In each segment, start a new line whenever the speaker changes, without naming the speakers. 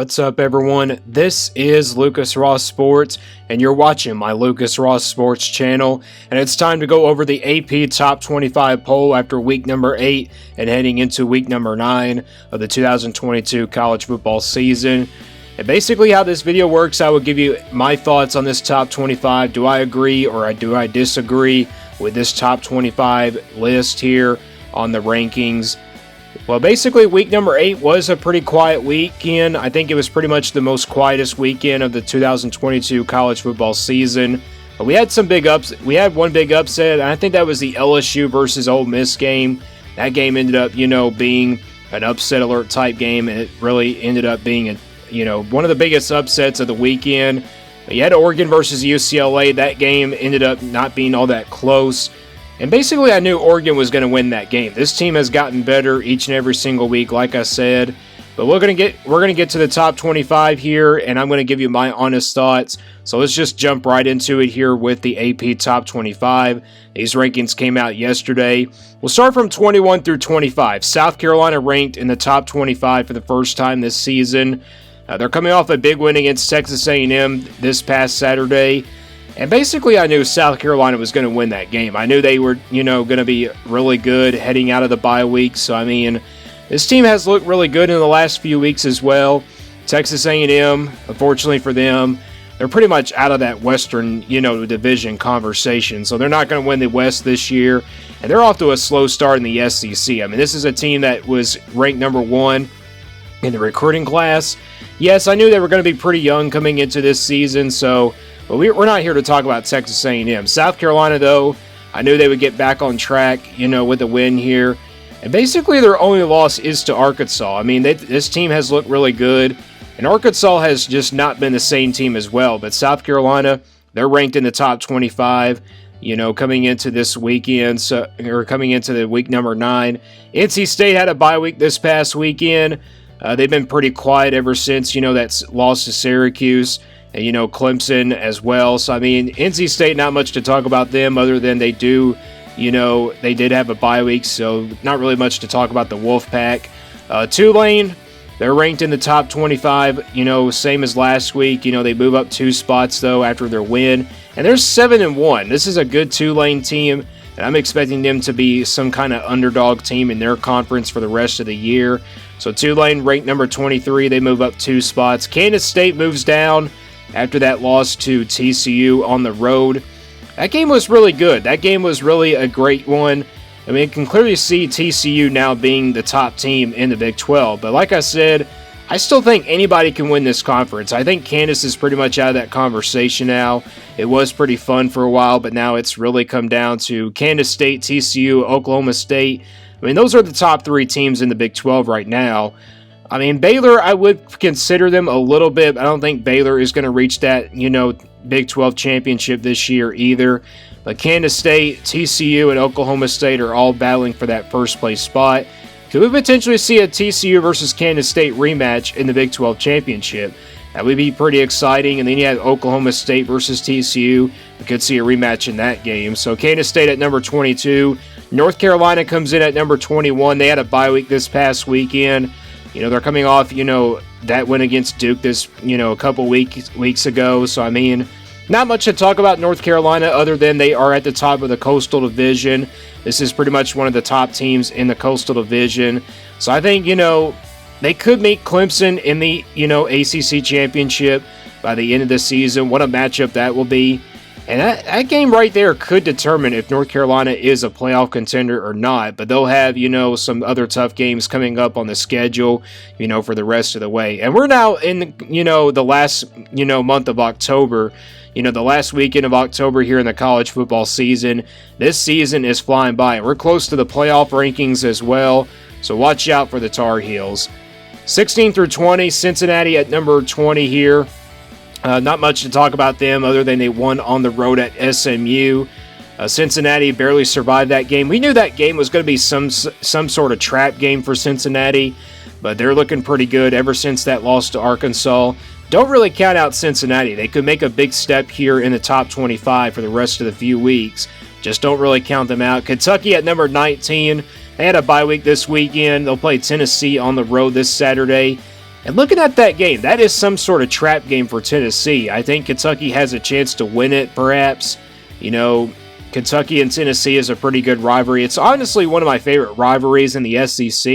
What's up, everyone? This is Lucas Ross Sports, and you're watching my Lucas Ross Sports channel. And it's time to go over the AP Top 25 poll after week number 8 and heading into week number 9 of the 2022 college football season. And basically how this video works, I will give you my thoughts on this top 25. Do I agree or do I disagree with this top 25 list here on the rankings? Well, basically, week number 8 was a pretty quiet weekend. I think it was pretty much the most quietest weekend of the 2022 college football season. But we had some big ups. We had one big upset, and I think that was the LSU versus Ole Miss game. That game ended up, being an upset alert type game, and it really ended up being one of the biggest upsets of the weekend. You had Oregon versus UCLA. That game ended up not being all that close. And basically, I knew Oregon was going to win that game. This team has gotten better each and every single week, like I said. But we're going to get to the top 25 here, and I'm going to give you my honest thoughts. So let's just jump right into it here with the AP Top 25. These rankings came out yesterday. We'll start from 21 through 25. South Carolina ranked in the top 25 for the first time this season. They're coming off a big win against Texas A&M this past Saturday. And basically, I knew South Carolina was going to win that game. I knew they were, going to be really good heading out of the bye week. So, I mean, this team has looked really good in the last few weeks as well. Texas A&M, unfortunately for them, they're pretty much out of that Western, division conversation. So, they're not going to win the West this year. And they're off to a slow start in the SEC. I mean, this is a team that was ranked number 1 in the recruiting class. Yes, I knew they were going to be pretty young coming into this season, but we're not here to talk about Texas A&M. South Carolina, though, I knew they would get back on track, with a win here. And basically, their only loss is to Arkansas. I mean, this team has looked really good, and Arkansas has just not been the same team as well. But South Carolina, they're ranked in the top 25, coming into this weekend, or coming into the week number 9. NC State had a bye week this past weekend. They've been pretty quiet ever since, that loss to Syracuse. And, Clemson as well. So, I mean, NC State, not much to talk about them other than they did have a bye week, so not really much to talk about the Wolfpack. Tulane, they're ranked in the top 25, same as last week. They move up 2 spots, though, after their win. And they're 7-1. This is a good Tulane team, and I'm expecting them to be some kind of underdog team in their conference for the rest of the year. So, Tulane ranked number 23. They move up 2 spots. Kansas State moves down after that loss to TCU on the road. That game was really good. That game was really a great one. I mean, you can clearly see TCU now being the top team in the Big 12. But like I said, I still think anybody can win this conference. I think Kansas is pretty much out of that conversation now. It was pretty fun for a while, but now it's really come down to Kansas State, TCU, Oklahoma State. I mean, those are the top 3 teams in the Big 12 right now. I mean, Baylor, I would consider them a little bit. I don't think Baylor is going to reach that, Big 12 championship this year either. But Kansas State, TCU, and Oklahoma State are all battling for that first place spot. Could we potentially see a TCU versus Kansas State rematch in the Big 12 championship? That would be pretty exciting. And then you have Oklahoma State versus TCU. We could see a rematch in that game. So Kansas State at number 22. North Carolina comes in at number 21. They had a bye week this past weekend. They're coming off, that win against Duke this, a couple weeks ago. So, I mean, not much to talk about North Carolina other than they are at the top of the Coastal Division. This is pretty much one of the top teams in the Coastal Division. So, I think, they could meet Clemson in the, ACC Championship by the end of the season. What a matchup that will be. And that game right there could determine if North Carolina is a playoff contender or not. But they'll have, some other tough games coming up on the schedule, for the rest of the way. And we're now in, the last, month of October. The last weekend of October here in the college football season. This season is flying by. And we're close to the playoff rankings as well. So watch out for the Tar Heels. 16 through 20, Cincinnati at number 20 here. Not much to talk about them other than they won on the road at SMU. Cincinnati barely survived that game. We knew that game was going to be some sort of trap game for Cincinnati, but they're looking pretty good ever since that loss to Arkansas. Don't really count out Cincinnati. They could make a big step here in the top 25 for the rest of the few weeks. Just don't really count them out. Kentucky at number 19. They had a bye week this weekend. They'll play Tennessee on the road this Saturday. And looking at that game, that is some sort of trap game for Tennessee. I think Kentucky has a chance to win it, perhaps. You know, Kentucky and Tennessee is a pretty good rivalry. It's honestly one of my favorite rivalries in the SEC.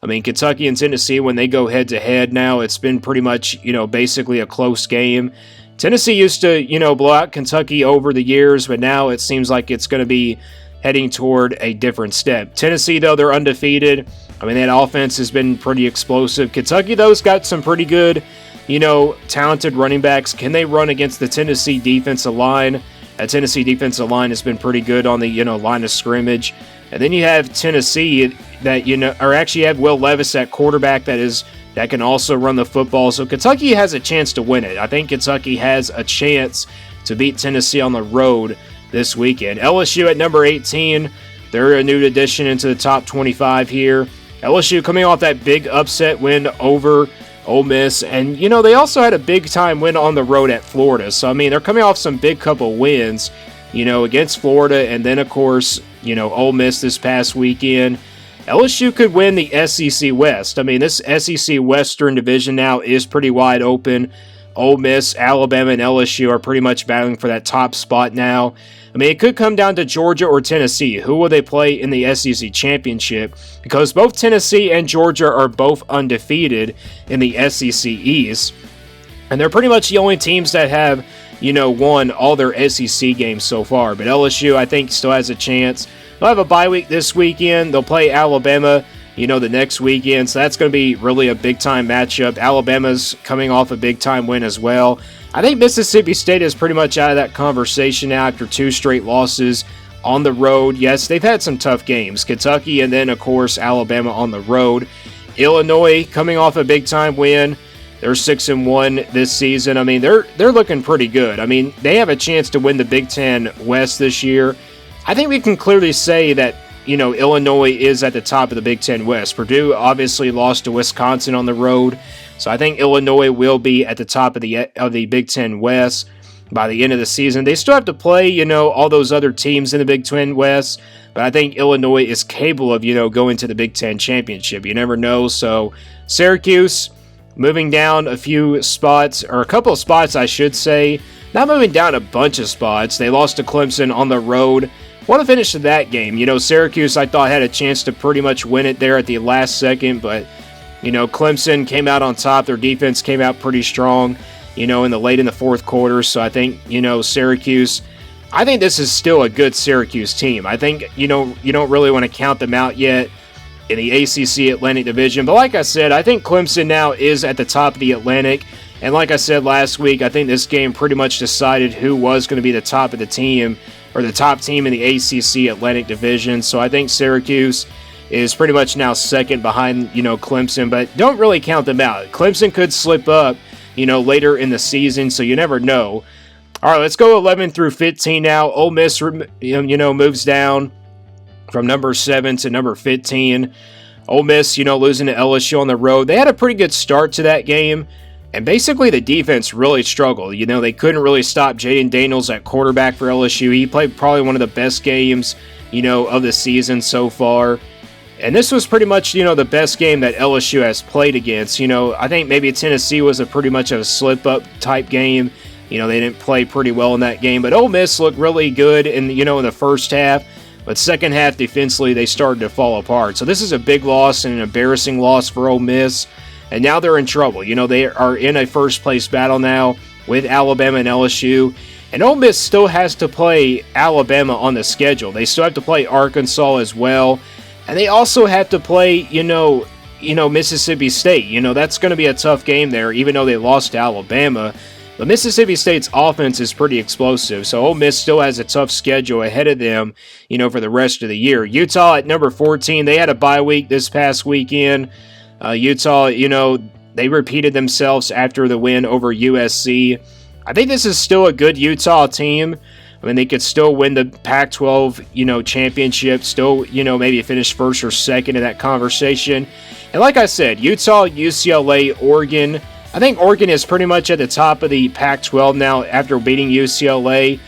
I mean, Kentucky and Tennessee, when they go head-to-head now, it's been pretty much, basically a close game. Tennessee used to, blow out Kentucky over the years, but now it seems like it's going to be heading toward a different step. Tennessee, though, they're undefeated. I mean, that offense has been pretty explosive. Kentucky, though, has got some pretty good, talented running backs. Can they run against the Tennessee defensive line? That Tennessee defensive line has been pretty good on the, line of scrimmage. And then you have Tennessee that, or actually you have Will Levis at quarterback that can also run the football. So Kentucky has a chance to win it. I think Kentucky has a chance to beat Tennessee on the road this weekend. LSU at number 18. They're a new addition into the top 25 here. LSU coming off that big upset win over Ole Miss. And, they also had a big-time win on the road at Florida. So, I mean, they're coming off some big couple wins, against Florida. And then, of course, Ole Miss this past weekend. LSU could win the SEC West. I mean, this SEC Western Division now is pretty wide open. Ole Miss, Alabama, and LSU are pretty much battling for that top spot now. I mean, it could come down to Georgia or Tennessee. Who will they play in the SEC Championship? Because both Tennessee and Georgia are both undefeated in the SEC East. And they're pretty much the only teams that have, won all their SEC games so far. But LSU, I think, still has a chance. They'll have a bye week this weekend. They'll play Alabama, the next weekend. So that's going to be really a big-time matchup. Alabama's coming off a big-time win as well. I think Mississippi State is pretty much out of that conversation now after 2 straight losses on the road. Yes, they've had some tough games. Kentucky and then, of course, Alabama on the road. Illinois coming off a big-time win. They're 6-1 this season. I mean, they're looking pretty good. I mean, they have a chance to win the Big Ten West this year. I think we can clearly say that, Illinois is at the top of the Big Ten West. Purdue obviously lost to Wisconsin on the road. So I think Illinois will be at the top of the Big Ten West by the end of the season. They still have to play, all those other teams in the Big Ten West. But I think Illinois is capable of, going to the Big Ten Championship. You never know. So Syracuse moving down a few spots, or a couple of spots, I should say. Not moving down a bunch of spots. They lost to Clemson on the road. What a finish to that game. Syracuse, I thought, had a chance to pretty much win it there at the last second, but, Clemson came out on top. Their defense came out pretty strong, in the fourth quarter. So I think, Syracuse, I think this is still a good Syracuse team. I think, you don't really want to count them out yet in the ACC Atlantic Division. But like I said, I think Clemson now is at the top of the Atlantic. And like I said last week, I think this game pretty much decided who was going to be the top of the team, or the top team in the ACC Atlantic Division. So I think Syracuse is pretty much now second behind, Clemson, but don't really count them out. Clemson could slip up, later in the season, so you never know. All right, let's go 11 through 15 now. Ole Miss, moves down from number 7 to number 15. Ole Miss, losing to LSU on the road. They had a pretty good start to that game. And basically the defense really struggled. They couldn't really stop Jaden Daniels at quarterback for LSU. He played probably one of the best games, of the season so far. And this was pretty much, the best game that LSU has played against. I think maybe Tennessee was a pretty much of a slip-up type game. They didn't play pretty well in that game. But Ole Miss looked really good in the first half. But second half, defensively, they started to fall apart. So this is a big loss and an embarrassing loss for Ole Miss. And now they're in trouble. They are in a first-place battle now with Alabama and LSU. And Ole Miss still has to play Alabama on the schedule. They still have to play Arkansas as well. And they also have to play, Mississippi State. That's going to be a tough game there, even though they lost to Alabama. But Mississippi State's offense is pretty explosive. So Ole Miss still has a tough schedule ahead of them, for the rest of the year. Utah at number 14. They had a bye week this past weekend. Utah, they repeated themselves after the win over USC. I think this is still a good Utah team. I mean, they could still win the Pac-12, championship, still, maybe finish first or second in that conversation. And like I said, Utah, UCLA, Oregon. I think Oregon is pretty much at the top of the Pac-12 now after beating UCLA.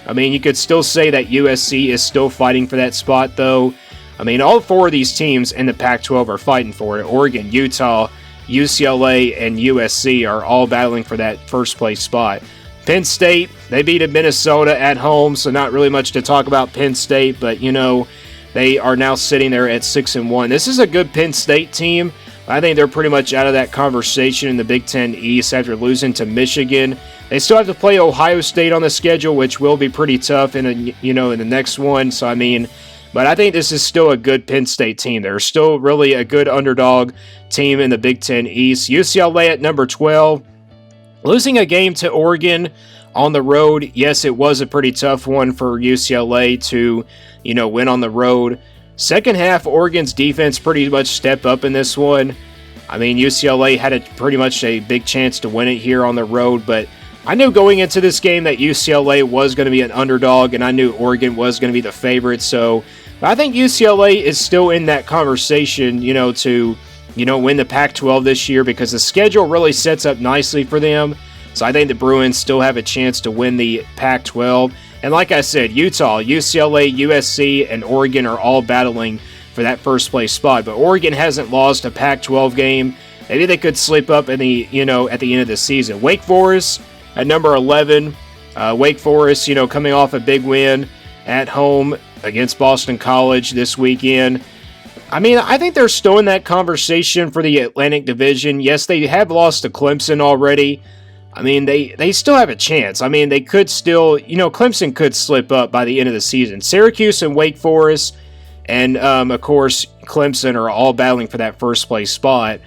I mean, you could still say that USC is still fighting for that spot, though. I mean, all 4 of these teams in the Pac-12 are fighting for it. Oregon, Utah, UCLA, and USC are all battling for that first place spot. Penn State, they beat Minnesota at home, so not really much to talk about Penn State, but they are now sitting there at 6-1. This is a good Penn State team. I think they're pretty much out of that conversation in the Big Ten East after losing to Michigan. They still have to play Ohio State on the schedule, which will be pretty tough in the next one. So but I think this is still a good Penn State team. They're still really a good underdog team in the Big Ten East. UCLA at number 12, losing a game to Oregon on the road. Yes, it was a pretty tough one for UCLA to win on the road. Second half, Oregon's defense pretty much stepped up in this one. UCLA had pretty much a big chance to win it here on the road, but I knew going into this game that UCLA was going to be an underdog, and I knew Oregon was going to be the favorite. So I think UCLA is still in that conversation, to win the Pac-12 this year, because the schedule really sets up nicely for them. So I think the Bruins still have a chance to win the Pac-12. And like I said, Utah, UCLA, USC, and Oregon are all battling for that first place spot. But Oregon hasn't lost a Pac-12 game. Maybe they could slip up in the at the end of the season. Wake Forest at number 11. Wake Forest, coming off a big win at home against Boston College this weekend. I think they're still in that conversation for the Atlantic Division. Yes, they have lost to Clemson already. They still have a chance. They could still, Clemson could slip up by the end of the season. Syracuse and Wake Forest and, of course, Clemson are all battling for that first place spot.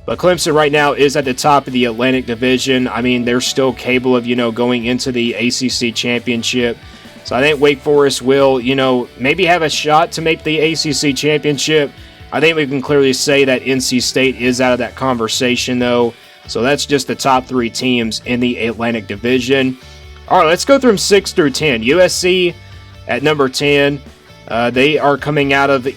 But Clemson right now is at the top of the Atlantic Division. They're still capable of, going into the ACC championship. So I think Wake Forest will, maybe have a shot to make the ACC championship. I think we can clearly say that NC State is out of that conversation, though. So that's just the top three teams in the Atlantic Division. All right, let's go through them 6 through 10. USC at number 10. They are coming out of,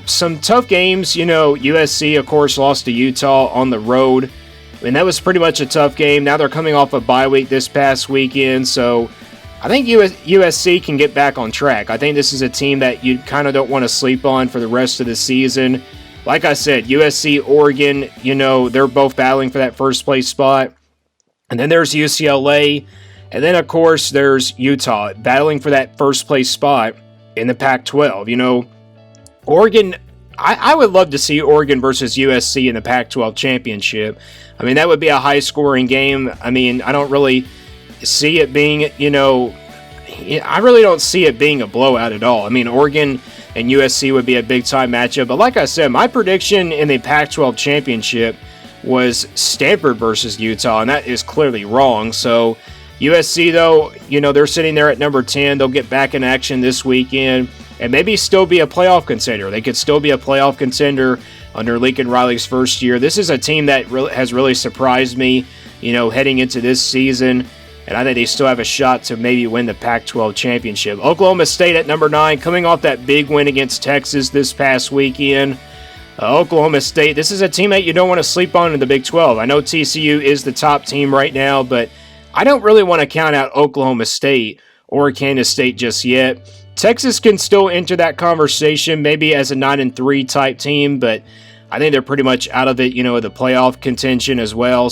some tough games. USC, of course, lost to Utah on the road. And that was pretty much a tough game. Now they're coming off a bye week this past weekend. So I think USC can get back on track. I think this is a team that you kind of don't want to sleep on for the rest of the season. Like I said, USC, Oregon, they're both battling for that first place spot. And then there's UCLA. And then, of course, there's Utah battling for that first place spot in the Pac-12. Oregon, I would love to see Oregon versus USC in the Pac-12 championship. That would be a high-scoring game. I don't really see it being, I really don't see it being a blowout at all. Oregon and USC would be a big-time matchup. But like I said, my prediction in the Pac-12 championship was Stanford versus Utah, and that is clearly wrong. So USC, though, they're sitting there at number 10. They'll get back in action this weekend and maybe still be a playoff contender. They could still be a playoff contender under Lincoln Riley's first year. This is a team that has really surprised me, heading into this season. And I think they still have a shot to maybe win the Pac-12 championship. Oklahoma State at number 9, coming off that big win against Texas this past weekend. Oklahoma State, this is a team that you don't want to sleep on in the Big 12. I know TCU is the top team right now, but I don't really want to count out Oklahoma State or Kansas State just yet. Texas can still enter that conversation, maybe as a 9-3 type team, but I think they're pretty much out of it, the playoff contention as well.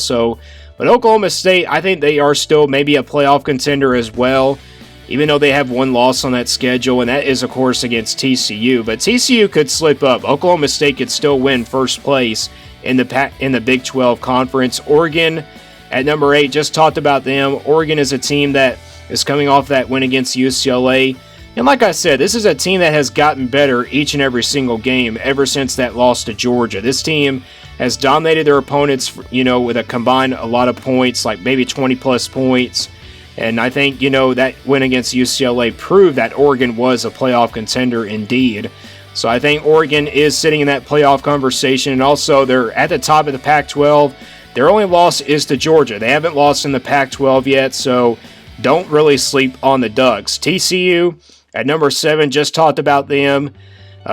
But Oklahoma State, I think they are still maybe a playoff contender as well, even though they have one loss on that schedule, and that is, of course, against TCU. But TCU could slip up. Oklahoma State could still win first place in the Big 12 Conference. Oregon at number 8, just talked about them. Oregon is a team that is coming off that win against UCLA. And like I said, this is a team that has gotten better each and every single game ever since that loss to Georgia. This team has dominated their opponents, with a combined a lot of points, like maybe 20-plus points. And I think, that win against UCLA proved that Oregon was a playoff contender indeed. So I think Oregon is sitting in that playoff conversation. And also, they're at the top of the Pac-12. Their only loss is to Georgia. They haven't lost in the Pac-12 yet, so don't really sleep on the Ducks. TCU at number 7, just talked about them.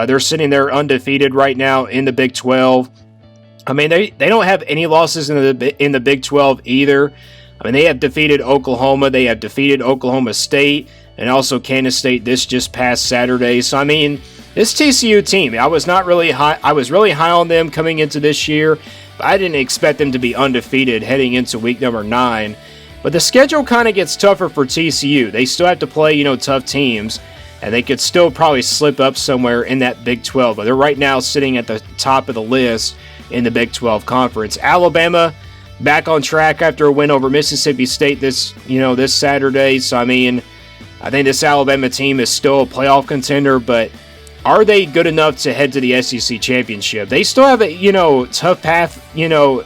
They're sitting there undefeated right now in the Big 12. They don't have any losses in the Big 12 either. They have defeated Oklahoma. They have defeated Oklahoma State and also Kansas State this just past Saturday. So, this TCU team, I was really high on them coming into this year. I didn't expect them to be undefeated heading into week number 9. But the schedule kind of gets tougher for TCU. They still have to play, tough teams, and they could still probably slip up somewhere in that Big 12. But they're right now sitting at the top of the list in the Big 12 Conference. Alabama back on track after a win over Mississippi State this Saturday. So, I think this Alabama team is still a playoff contender, but are they good enough to head to the SEC championship? They still have a, tough path,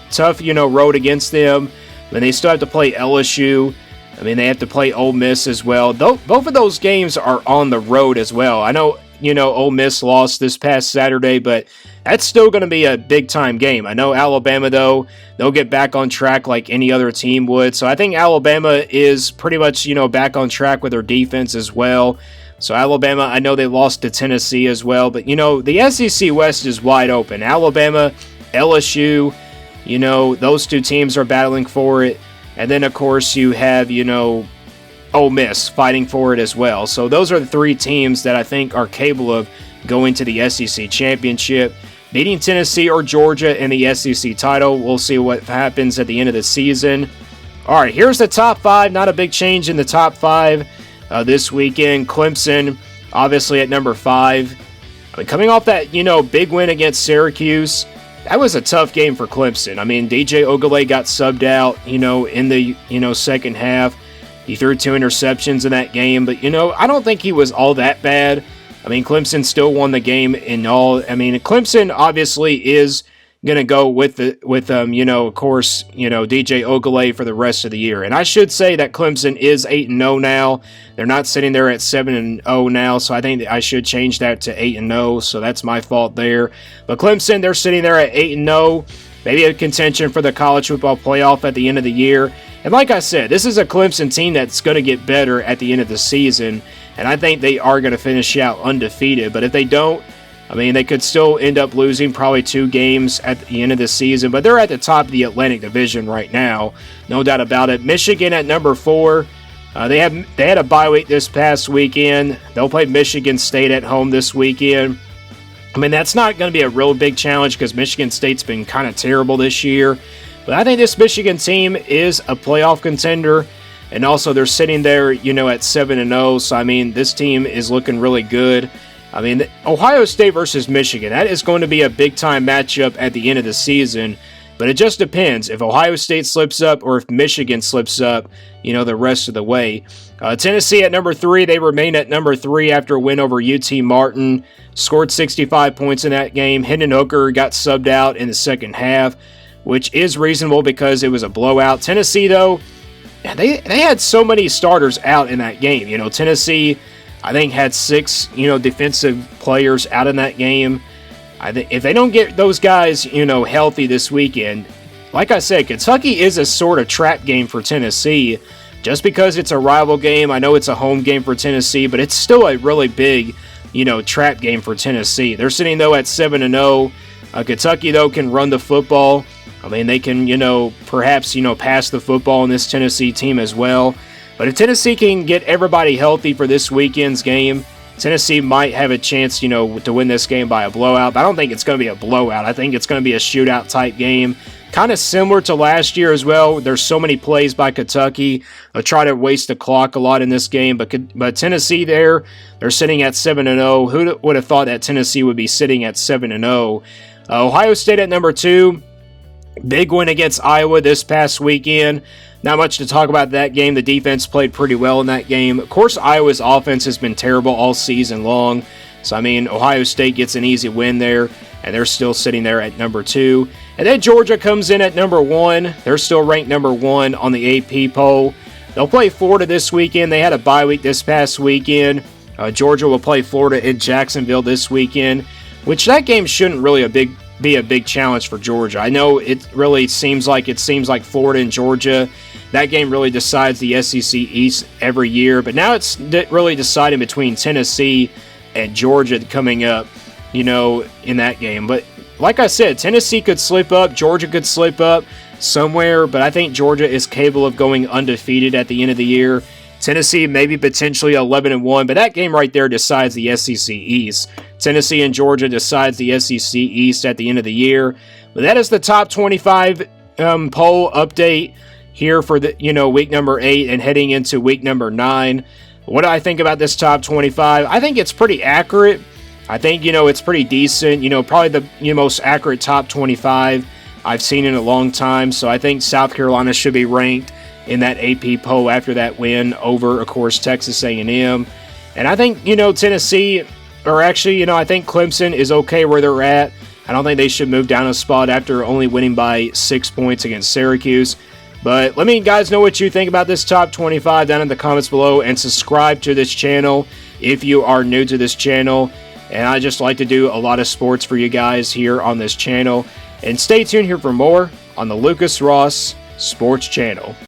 tough, road against them. Then they still have to play LSU. They have to play Ole Miss as well. Both of those games are on the road as well. I know, Ole Miss lost this past Saturday, but that's still going to be a big-time game. I know Alabama, though, they'll get back on track like any other team would. So I think Alabama is pretty much, back on track with their defense as well. So Alabama, I know they lost to Tennessee as well. But, the SEC West is wide open. Alabama, LSU, those two teams are battling for it. And then, of course, you have, Ole Miss fighting for it as well. So those are the three teams that I think are capable of going to the SEC championship, beating Tennessee or Georgia in the SEC title. We'll see what happens at the end of the season. All right, here's the top 5. Not a big change in the top 5 this weekend. Clemson, obviously at number 5. Coming off that, big win against Syracuse, that was a tough game for Clemson. DJ Ogilvy got subbed out, in the, second half. He threw 2 interceptions in that game, but, I don't think he was all that bad. Clemson still won the game in all. Clemson obviously is going to go with of course, DJ Ogilvy for the rest of the year. And I should say that Clemson is 8-0 now. They're not sitting there at 7-0 now, so I think that I should change that to 8-0, so that's my fault there. But Clemson, they're sitting there at 8-0, maybe a contention for the college football playoff at the end of the year. And like I said, this is a Clemson team that's going to get better at the end of the season, and I think they are going to finish out undefeated. But if they don't, they could still end up losing probably 2 games at the end of the season, but they're at the top of the Atlantic Division right now, no doubt about it. Michigan at number 4. They had a bye week this past weekend. They'll play Michigan State at home this weekend. That's not going to be a real big challenge because Michigan State's been kind of terrible this year. But I think this Michigan team is a playoff contender. And also they're sitting there, at 7-0. So, this team is looking really good. Ohio State versus Michigan, that is going to be a big-time matchup at the end of the season. But it just depends if Ohio State slips up or if Michigan slips up, the rest of the way. Tennessee at number 3, they remain at number 3 after a win over UT Martin. Scored 65 points in that game. Hendon Hooker got subbed out in the second half, which is reasonable because it was a blowout. Tennessee, though, they had so many starters out in that game. Tennessee, I think, had 6, defensive players out in that game. I think if they don't get those guys, healthy this weekend, like I said, Kentucky is a sort of trap game for Tennessee. Just because it's a rival game, I know it's a home game for Tennessee, but it's still a really big, trap game for Tennessee. They're sitting, though, at 7-0. Kentucky, though, can run the football. They can, perhaps, pass the football in this Tennessee team as well. But if Tennessee can get everybody healthy for this weekend's game, Tennessee might have a chance, to win this game by a blowout. But I don't think it's going to be a blowout. I think it's going to be a shootout type game. Kind of similar to last year as well. There's so many plays by Kentucky. They'll try to waste the clock a lot in this game. But Tennessee they're sitting at 7-0. Who would have thought that Tennessee would be sitting at 7-0? Ohio State at number 2. Big win against Iowa this past weekend. Not much to talk about that game. The defense played pretty well in that game. Of course, Iowa's offense has been terrible all season long. So, Ohio State gets an easy win there, and they're still sitting there at number 2. And then Georgia comes in at number 1. They're still ranked number 1 on the AP poll. They'll play Florida this weekend. They had a bye week this past weekend. Georgia will play Florida in Jacksonville this weekend, which that game shouldn't really be a big challenge for Georgia. I know it really seems like Florida and Georgia, that game really decides the SEC East every year, but now it's really deciding between Tennessee and Georgia coming up, in that game. But like I said, Tennessee could slip up, Georgia could slip up somewhere, but I think Georgia is capable of going undefeated at the end of the year. Tennessee maybe potentially 11-1, but that game right there decides the SEC East. Tennessee and Georgia decides the SEC East at the end of the year. But that is the top 25 poll update here for the week number 8 and heading into week number 9. What do I think about this top 25? I think it's pretty accurate. I think it's pretty decent. Probably the most accurate top 25 I've seen in a long time. So I think South Carolina should be ranked in that AP poll after that win over, of course, Texas A&M. And I think Tennessee, or actually I think Clemson is okay where they're at. I don't think they should move down a spot after only winning by 6 points against Syracuse. But let me guys know what you think about this top 25 down in the comments below, and subscribe to this channel if you are new to this channel. And I just like to do a lot of sports for you guys here on this channel. And stay tuned here for more on the Lucas Ross Sports Channel.